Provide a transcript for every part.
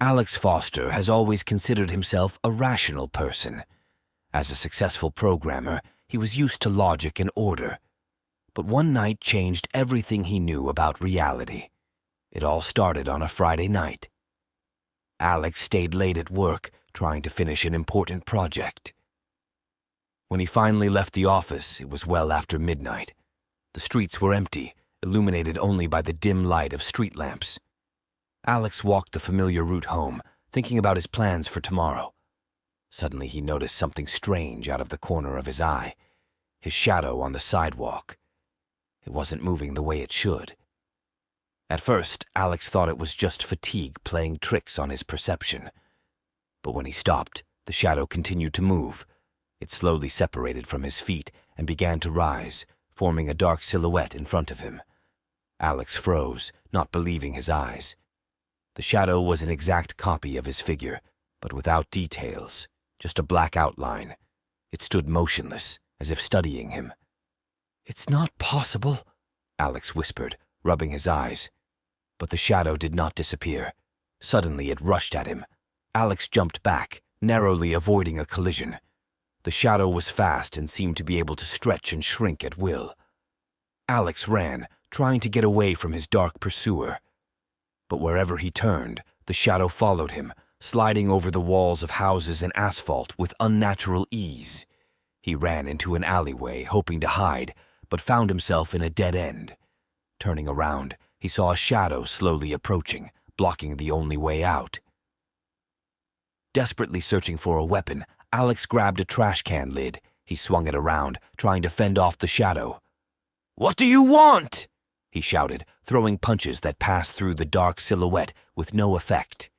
Alex Foster has always considered himself a rational person. As a successful programmer, he was used to logic and order. But one night changed everything he knew about reality. It all started on a Friday night. Alex stayed late at work, trying to finish an important project. When he finally left the office, it was well after midnight. The streets were empty, illuminated only by the dim light of street lamps. Alex walked the familiar route home, thinking about his plans for tomorrow. Suddenly he noticed something strange out of the corner of his eye, his shadow on the sidewalk. It wasn't moving the way it should. At first, Alex thought it was just fatigue playing tricks on his perception. But when he stopped, the shadow continued to move. It slowly separated from his feet and began to rise, forming a dark silhouette in front of him. Alex froze, not believing his eyes. The shadow was an exact copy of his figure, but without details, just a black outline. It stood motionless, as if studying him. "It's not possible," Alex whispered, rubbing his eyes. But the shadow did not disappear. Suddenly it rushed at him. Alex jumped back, narrowly avoiding a collision. The shadow was fast and seemed to be able to stretch and shrink at will. Alex ran, trying to get away from his dark pursuer. But wherever he turned, the shadow followed him, sliding over the walls of houses and asphalt with unnatural ease. He ran into an alleyway, hoping to hide, but found himself in a dead end. Turning around, he saw a shadow slowly approaching, blocking the only way out. Desperately searching for a weapon, Alex grabbed a trash can lid. He swung it around, trying to fend off the shadow. "What do you want?" he shouted, throwing punches that passed through the dark silhouette with no effect.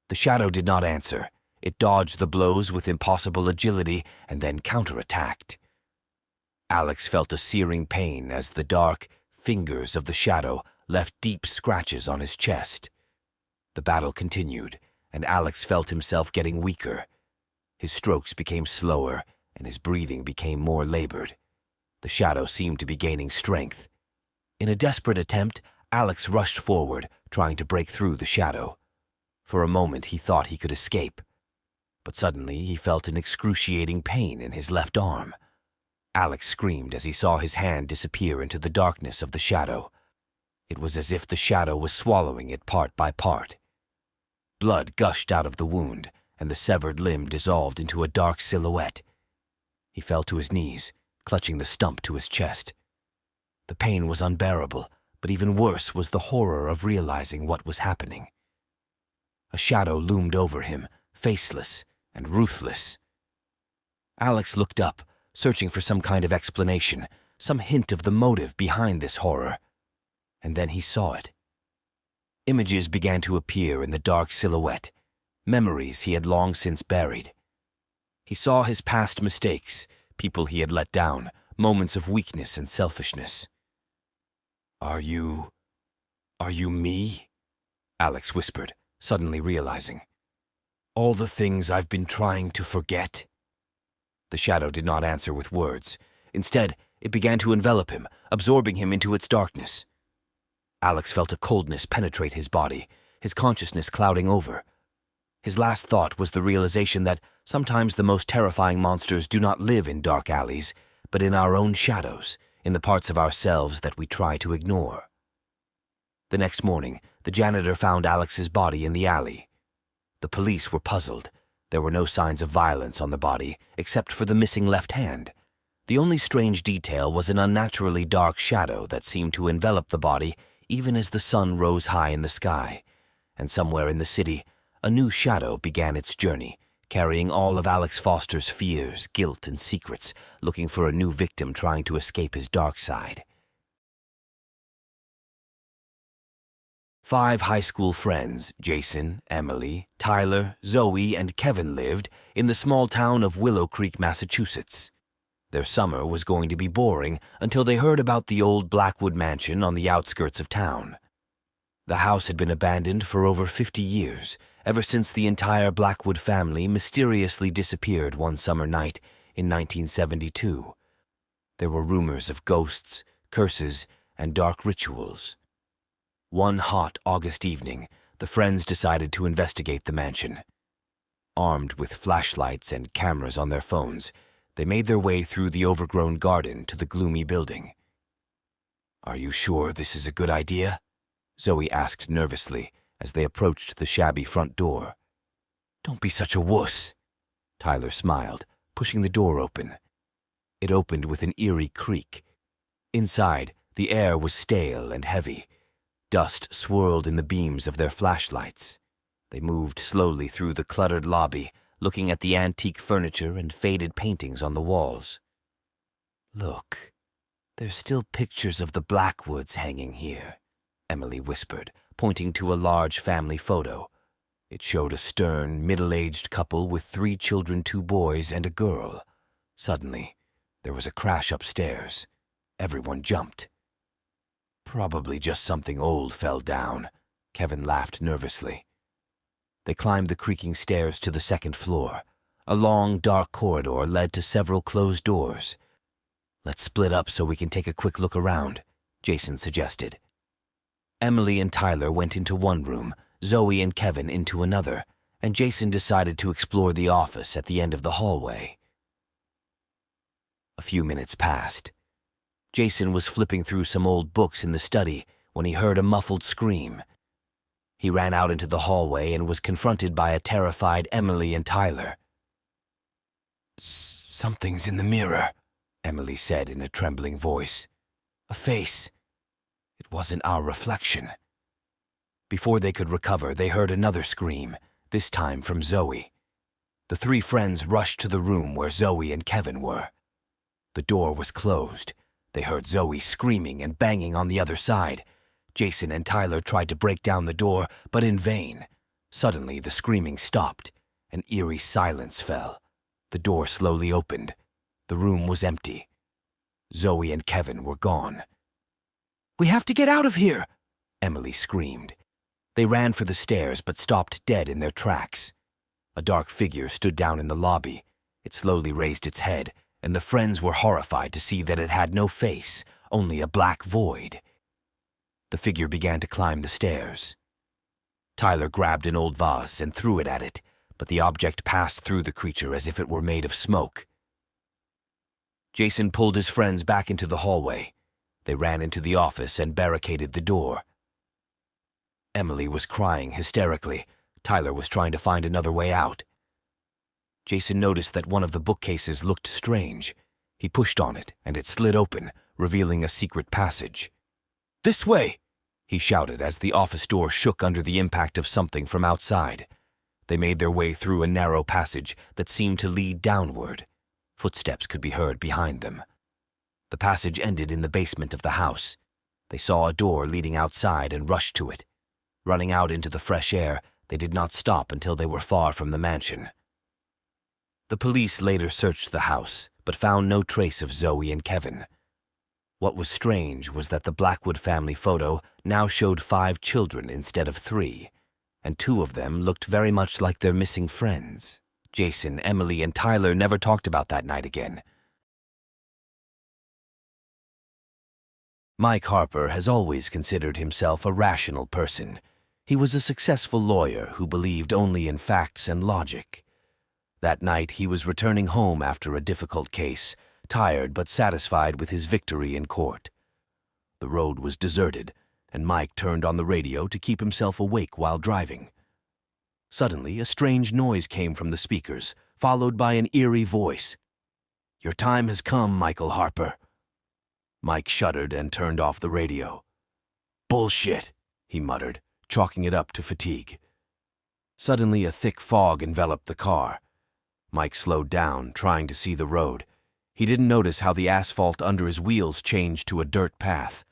The shadow did not answer. It dodged the blows with impossible agility and then counterattacked. Alex felt a searing pain as the dark fingers of the shadow left deep scratches on his chest. The battle continued, and Alex felt himself getting weaker. His strokes became slower, and his breathing became more labored. The shadow seemed to be gaining strength. In a desperate attempt, Alex rushed forward, trying to break through the shadow. For a moment he thought he could escape, but suddenly he felt an excruciating pain in his left arm. Alex screamed as he saw his hand disappear into the darkness of the shadow. It was as if the shadow was swallowing it part by part. Blood gushed out of the wound, and the severed limb dissolved into a dark silhouette. He fell to his knees, clutching the stump to his chest. The pain was unbearable, but even worse was the horror of realizing what was happening. A shadow loomed over him, faceless and ruthless. Alex looked up, searching for some kind of explanation, some hint of the motive behind this horror. And then he saw it. Images began to appear in the dark silhouette, memories he had long since buried. He saw his past mistakes, people he had let down, moments of weakness and selfishness. Are you me?" Alex whispered, suddenly realizing. "All the things I've been trying to forget?" The shadow did not answer with words. Instead, it began to envelop him, absorbing him into its darkness. Alex felt a coldness penetrate his body, his consciousness clouding over. His last thought was the realization that sometimes the most terrifying monsters do not live in dark alleys, but in our own shadows, in the parts of ourselves that we try to ignore. The next morning, the janitor found Alex's body in the alley. The police were puzzled. There were no signs of violence on the body, except for the missing left hand. The only strange detail was an unnaturally dark shadow that seemed to envelop the body even as the sun rose high in the sky. And somewhere in the city, a new shadow began its journey, carrying all of Alex Foster's fears, guilt, and secrets, looking for a new victim trying to escape his dark side. 5 high school friends, Jason, Emily, Tyler, Zoe, and Kevin, lived in the small town of Willow Creek, Massachusetts. Their summer was going to be boring until they heard about the old Blackwood mansion on the outskirts of town. The house had been abandoned for over 50 years, ever since the entire Blackwood family mysteriously disappeared one summer night in 1972. There were rumors of ghosts, curses, and dark rituals. One hot August evening, the friends decided to investigate the mansion. Armed with flashlights and cameras on their phones, they made their way through the overgrown garden to the gloomy building. "Are you sure this is a good idea?" Zoe asked nervously as they approached the shabby front door. "Don't be such a wuss." Tyler smiled, pushing the door open. It opened with an eerie creak. Inside, the air was stale and heavy. Dust swirled in the beams of their flashlights. They moved slowly through the cluttered lobby, looking at the antique furniture and faded paintings on the walls. "Look, there's still pictures of the Blackwoods hanging here," Emily whispered, pointing to a large family photo. It showed a stern, middle-aged couple with 3 children, 2 boys, and a girl. Suddenly, there was a crash upstairs. Everyone jumped. "Probably just something old fell down," Kevin laughed nervously. They climbed the creaking stairs to the 2nd floor. A long, dark corridor led to several closed doors. "Let's split up so we can take a quick look around," Jason suggested. Emily and Tyler went into one room, Zoe and Kevin into another, and Jason decided to explore the office at the end of the hallway. A few minutes passed. Jason was flipping through some old books in the study when he heard a muffled scream. He ran out into the hallway and was confronted by a terrified Emily and Tyler. "Something's in the mirror," Emily said in a trembling voice. "A face. It wasn't our reflection." Before they could recover, they heard another scream, this time from Zoe. The 3 friends rushed to the room where Zoe and Kevin were. The door was closed. They heard Zoe screaming and banging on the other side. Jason and Tyler tried to break down the door, but in vain. Suddenly, the screaming stopped. An eerie silence fell. The door slowly opened. The room was empty. Zoe and Kevin were gone. "We have to get out of here!" Emily screamed. They ran for the stairs, but stopped dead in their tracks. A dark figure stood down in the lobby. It slowly raised its head, and the friends were horrified to see that it had no face, only a black void. The figure began to climb the stairs. Tyler grabbed an old vase and threw it at it, but the object passed through the creature as if it were made of smoke. Jason pulled his friends back into the hallway. They ran into the office and barricaded the door. Emily was crying hysterically. Tyler was trying to find another way out. Jason noticed that one of the bookcases looked strange. He pushed on it, and it slid open, revealing a secret passage. "This way!" he shouted as the office door shook under the impact of something from outside. They made their way through a narrow passage that seemed to lead downward. Footsteps could be heard behind them. The passage ended in the basement of the house. They saw a door leading outside and rushed to it. Running out into the fresh air, they did not stop until they were far from the mansion. The police later searched the house, but found no trace of Zoe and Kevin. What was strange was that the Blackwood family photo now showed 5 children instead of 3, and 2 of them looked very much like their missing friends. Jason, Emily, and Tyler never talked about that night again. Mike Harper has always considered himself a rational person. He was a successful lawyer who believed only in facts and logic. That night, he was returning home after a difficult case, tired but satisfied with his victory in court. The road was deserted, and Mike turned on the radio to keep himself awake while driving. Suddenly, a strange noise came from the speakers, followed by an eerie voice. "Your time has come, Michael Harper." Mike shuddered and turned off the radio. "Bullshit," he muttered, chalking it up to fatigue. Suddenly, a thick fog enveloped the car. Mike slowed down, trying to see the road. He didn't notice how the asphalt under his wheels changed to a dirt path.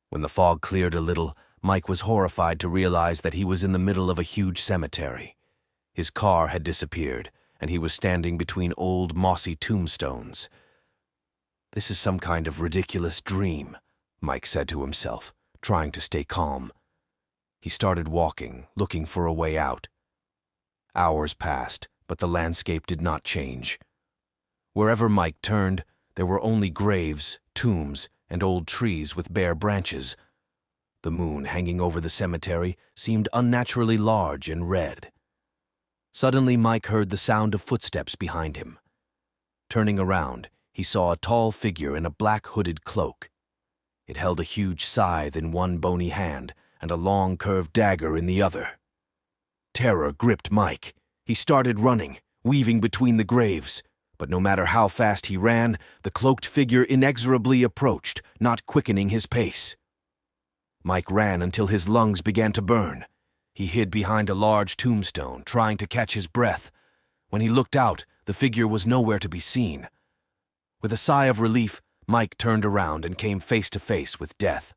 When the fog cleared a little, Mike was horrified to realize that he was in the middle of a huge cemetery. His car had disappeared, and he was standing between old, mossy tombstones. "This is some kind of ridiculous dream," Mike said to himself, trying to stay calm. He started walking, looking for a way out. Hours passed, but the landscape did not change. Wherever Mike turned, there were only graves, tombs, and old trees with bare branches. The moon hanging over the cemetery seemed unnaturally large and red. Suddenly, Mike heard the sound of footsteps behind him. Turning around, he saw a tall figure in a black hooded cloak. It held a huge scythe in one bony hand and a long curved dagger in the other. Terror gripped Mike. He started running, weaving between the graves. But no matter how fast he ran, the cloaked figure inexorably approached, not quickening his pace. Mike ran until his lungs began to burn. He hid behind a large tombstone, trying to catch his breath. When he looked out, the figure was nowhere to be seen. With a sigh of relief, Mike turned around and came face to face with death.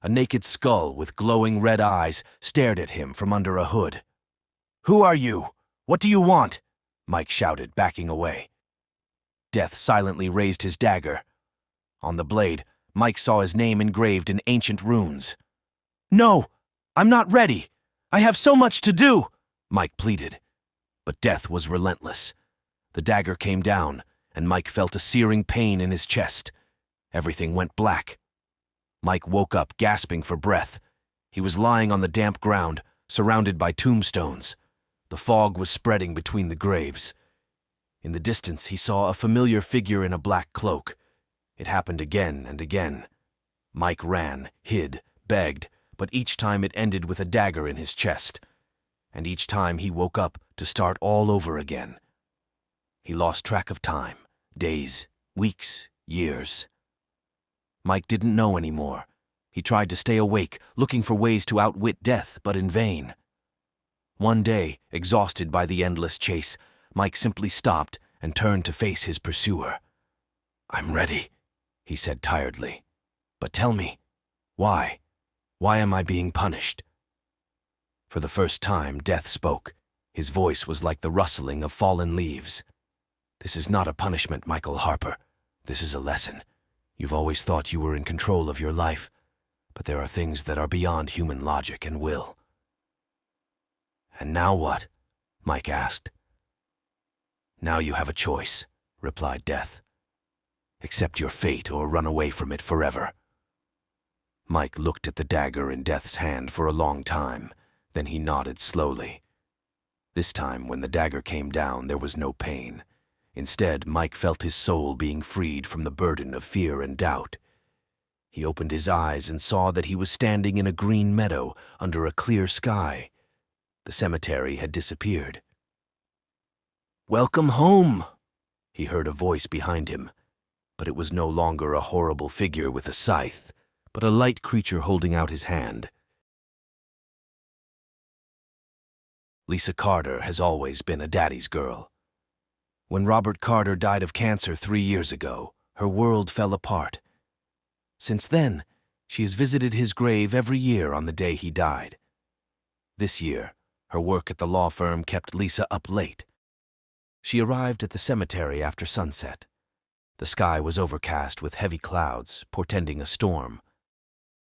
A naked skull with glowing red eyes stared at him from under a hood. "Who are you? What do you want?" Mike shouted, backing away. Death silently raised his dagger. On the blade, Mike saw his name engraved in ancient runes. "No, I'm not ready. I have so much to do," Mike pleaded. But Death was relentless. The dagger came down, and Mike felt a searing pain in his chest. Everything went black. Mike woke up, gasping for breath. He was lying on the damp ground, surrounded by tombstones. The fog was spreading between the graves. In the distance, he saw a familiar figure in a black cloak. It happened again and again. Mike ran, hid, begged, but each time it ended with a dagger in his chest. And each time he woke up to start all over again. He lost track of time, days, weeks, years. Mike didn't know anymore. He tried to stay awake, looking for ways to outwit death, but in vain. One day, exhausted by the endless chase, Mike simply stopped and turned to face his pursuer. "I'm ready," he said tiredly. "But tell me, why? Why am I being punished?" For the first time, Death spoke. His voice was like the rustling of fallen leaves. "This is not a punishment, Michael Harper. This is a lesson. You've always thought you were in control of your life, but there are things that are beyond human logic and will." "And now what?" Mike asked. "Now you have a choice," replied Death. "Accept your fate or run away from it forever." Mike looked at the dagger in Death's hand for a long time, then he nodded slowly. This time, when the dagger came down, there was no pain. Instead, Mike felt his soul being freed from the burden of fear and doubt. He opened his eyes and saw that he was standing in a green meadow under a clear sky. The cemetery had disappeared. "Welcome home," he heard a voice behind him, but it was no longer a horrible figure with a scythe, but a light creature holding out his hand. Lisa Carter has always been a daddy's girl. When Robert Carter died of cancer 3 years ago, her world fell apart. Since then, she has visited his grave every year on the day he died. This year, her work at the law firm kept Lisa up late. She arrived at the cemetery after sunset. The sky was overcast with heavy clouds, portending a storm.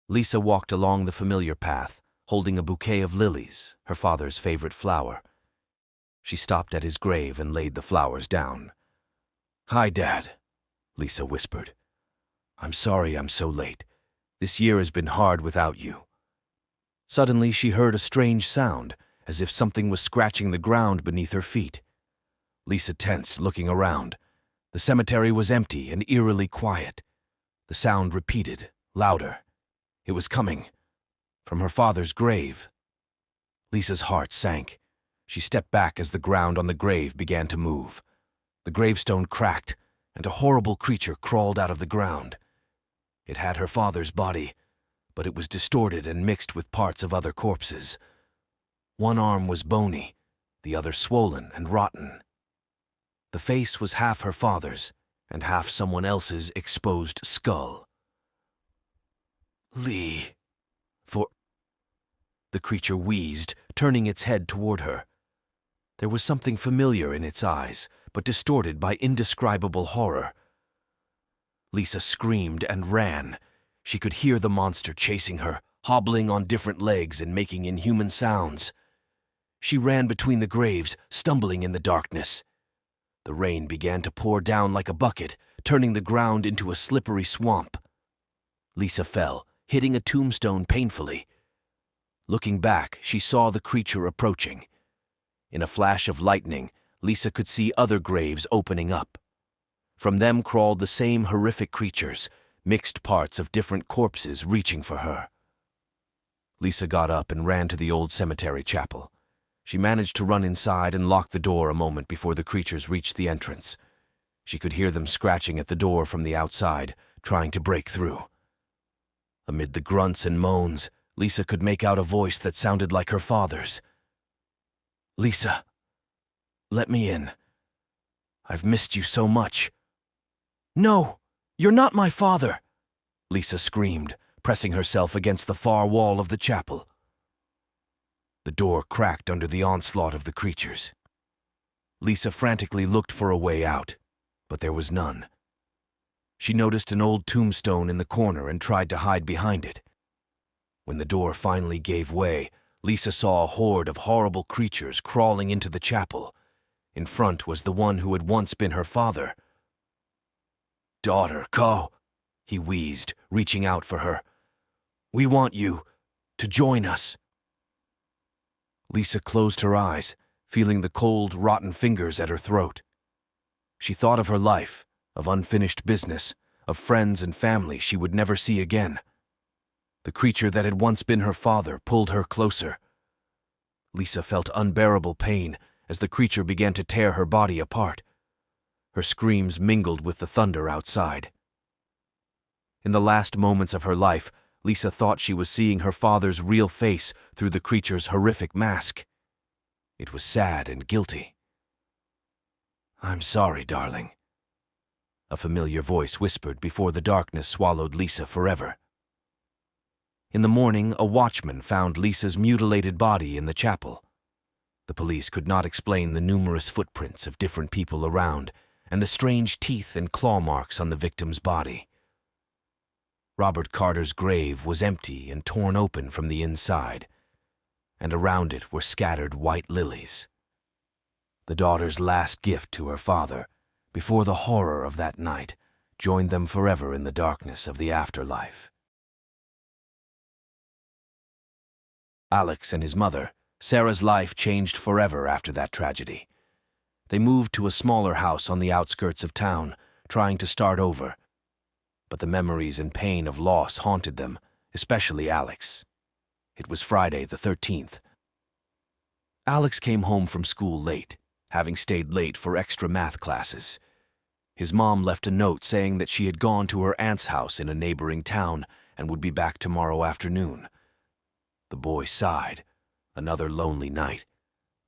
Lisa walked along the familiar path, holding a bouquet of lilies, her father's favorite flower. She stopped at his grave and laid the flowers down. "Hi, Dad," Lisa whispered. "I'm sorry I'm so late. This year has been hard without you." Suddenly, she heard a strange sound, as if something was scratching the ground beneath her feet. Lisa tensed, looking around. The cemetery was empty and eerily quiet. The sound repeated, louder. It was coming from her father's grave. Lisa's heart sank. She stepped back as the ground on the grave began to move. The gravestone cracked, and a horrible creature crawled out of the ground. It had her father's body, but it was distorted and mixed with parts of other corpses. One arm was bony, the other swollen and rotten. The face was half her father's and half someone else's exposed skull. "Lee, for..." The creature wheezed, turning its head toward her. There was something familiar in its eyes, but distorted by indescribable horror. Lisa screamed and ran. She could hear the monster chasing her, hobbling on different legs and making inhuman sounds. She ran between the graves, stumbling in the darkness. The rain began to pour down like a bucket, turning the ground into a slippery swamp. Lisa fell, hitting a tombstone painfully. Looking back, she saw the creature approaching. In a flash of lightning, Lisa could see other graves opening up. From them crawled the same horrific creatures, mixed parts of different corpses reaching for her. Lisa got up and ran to the old cemetery chapel. She managed to run inside and lock the door a moment before the creatures reached the entrance. She could hear them scratching at the door from the outside, trying to break through. Amid the grunts and moans, Lisa could make out a voice that sounded like her father's. "Lisa, let me in. I've missed you so much." "No, you're not my father," Lisa screamed, pressing herself against the far wall of the chapel. The door cracked under the onslaught of the creatures. Lisa frantically looked for a way out, but there was none. She noticed an old tombstone in the corner and tried to hide behind it. When the door finally gave way, Lisa saw a horde of horrible creatures crawling into the chapel. In front was the one who had once been her father. "Daughter, go," he wheezed, reaching out for her. "We want you to join us." Lisa closed her eyes, feeling the cold, rotten fingers at her throat. She thought of her life, of unfinished business, of friends and family she would never see again. The creature that had once been her father pulled her closer. Lisa felt unbearable pain as the creature began to tear her body apart. Her screams mingled with the thunder outside. In the last moments of her life, Lisa thought she was seeing her father's real face through the creature's horrific mask. It was sad and guilty. "I'm sorry, darling," a familiar voice whispered before the darkness swallowed Lisa forever. In the morning, a watchman found Lisa's mutilated body in the chapel. The police could not explain the numerous footprints of different people around and the strange teeth and claw marks on the victim's body. Robert Carter's grave was empty and torn open from the inside, and around it were scattered white lilies. The daughter's last gift to her father, before the horror of that night joined them forever in the darkness of the afterlife. Alex and his mother, Sarah's life changed forever after that tragedy. They moved to a smaller house on the outskirts of town, trying to start over. But the memories and pain of loss haunted them, especially Alex. It was Friday the 13th. Alex came home from school late, having stayed late for extra math classes. His mom left a note saying that she had gone to her aunt's house in a neighboring town and would be back tomorrow afternoon. The boy sighed. Another lonely night.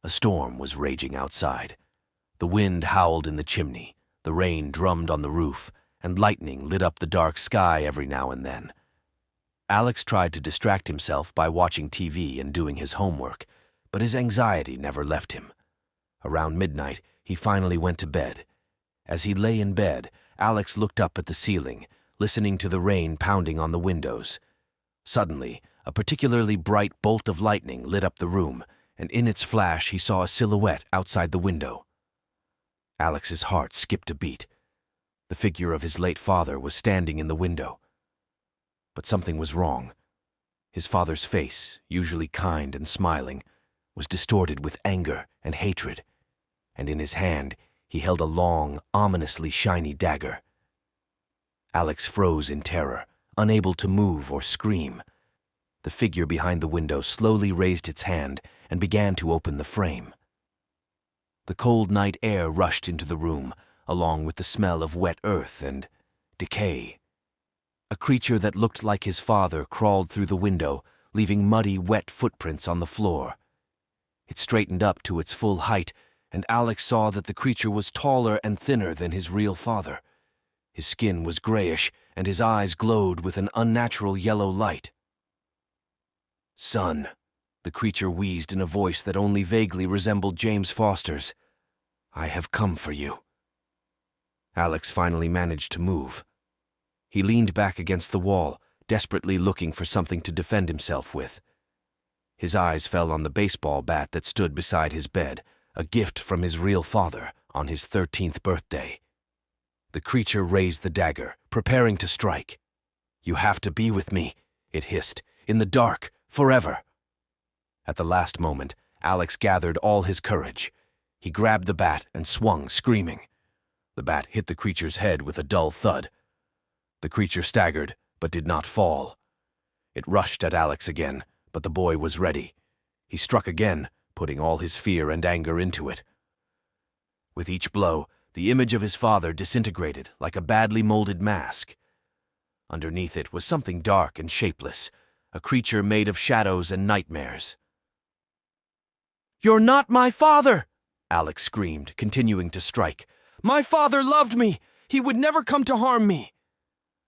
A storm was raging outside. The wind howled in the chimney, the rain drummed on the roof, and lightning lit up the dark sky every now and then. Alex tried to distract himself by watching TV and doing his homework, but his anxiety never left him. Around midnight, he finally went to bed. As he lay in bed, Alex looked up at the ceiling, listening to the rain pounding on the windows. Suddenly, a particularly bright bolt of lightning lit up the room, and in its flash he saw a silhouette outside the window. Alex's heart skipped a beat. The figure of his late father was standing in the window. But something was wrong. His father's face, usually kind and smiling, was distorted with anger and hatred, and in his hand he held a long, ominously shiny dagger. Alex froze in terror, unable to move or scream. The figure behind the window slowly raised its hand and began to open the frame. The cold night air rushed into the room, along with the smell of wet earth and decay. A creature that looked like his father crawled through the window, leaving muddy, wet footprints on the floor. It straightened up to its full height, and Alex saw that the creature was taller and thinner than his real father. His skin was grayish, and his eyes glowed with an unnatural yellow light. "Son," the creature wheezed in a voice that only vaguely resembled James Foster's, "I have come for you." Alex finally managed to move. He leaned back against the wall, desperately looking for something to defend himself with. His eyes fell on the baseball bat that stood beside his bed, a gift from his real father on his 13th birthday. The creature raised the dagger, preparing to strike. "You have to be with me. It hissed, in the dark, forever. At the last moment, Alex gathered all his courage. He grabbed the bat and swung, screaming. The bat hit the creature's head with a dull thud. The creature staggered, but did not fall. It rushed at Alex again, but the boy was ready. He struck again, putting all his fear and anger into it. With each blow, the image of his father disintegrated like a badly molded mask. Underneath it was something dark and shapeless, a creature made of shadows and nightmares. "You're not my father!" Alex screamed, continuing to strike. "My father loved me! He would never come to harm me!"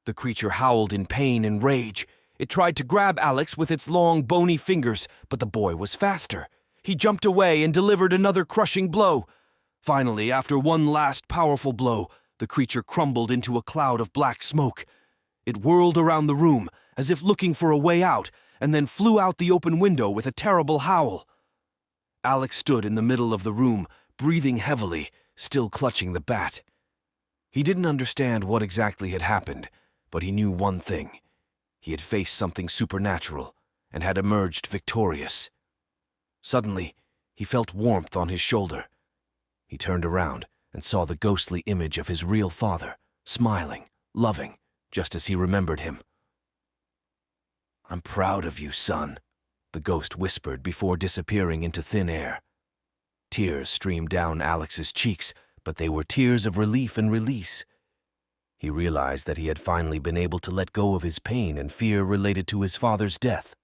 The creature howled in pain and rage. It tried to grab Alex with its long, bony fingers, but the boy was faster. He jumped away and delivered another crushing blow. Finally, after one last powerful blow, the creature crumbled into a cloud of black smoke. It whirled around the room, as if looking for a way out, and then flew out the open window with a terrible howl. Alex stood in the middle of the room, breathing heavily, still clutching the bat. He didn't understand what exactly had happened, but he knew one thing. He had faced something supernatural and had emerged victorious. Suddenly, he felt warmth on his shoulder. He turned around and saw the ghostly image of his real father, smiling, loving, just as he remembered him. "I'm proud of you, son," the ghost whispered before disappearing into thin air. Tears streamed down Alex's cheeks, but they were tears of relief and release. He realized that he had finally been able to let go of his pain and fear related to his father's death.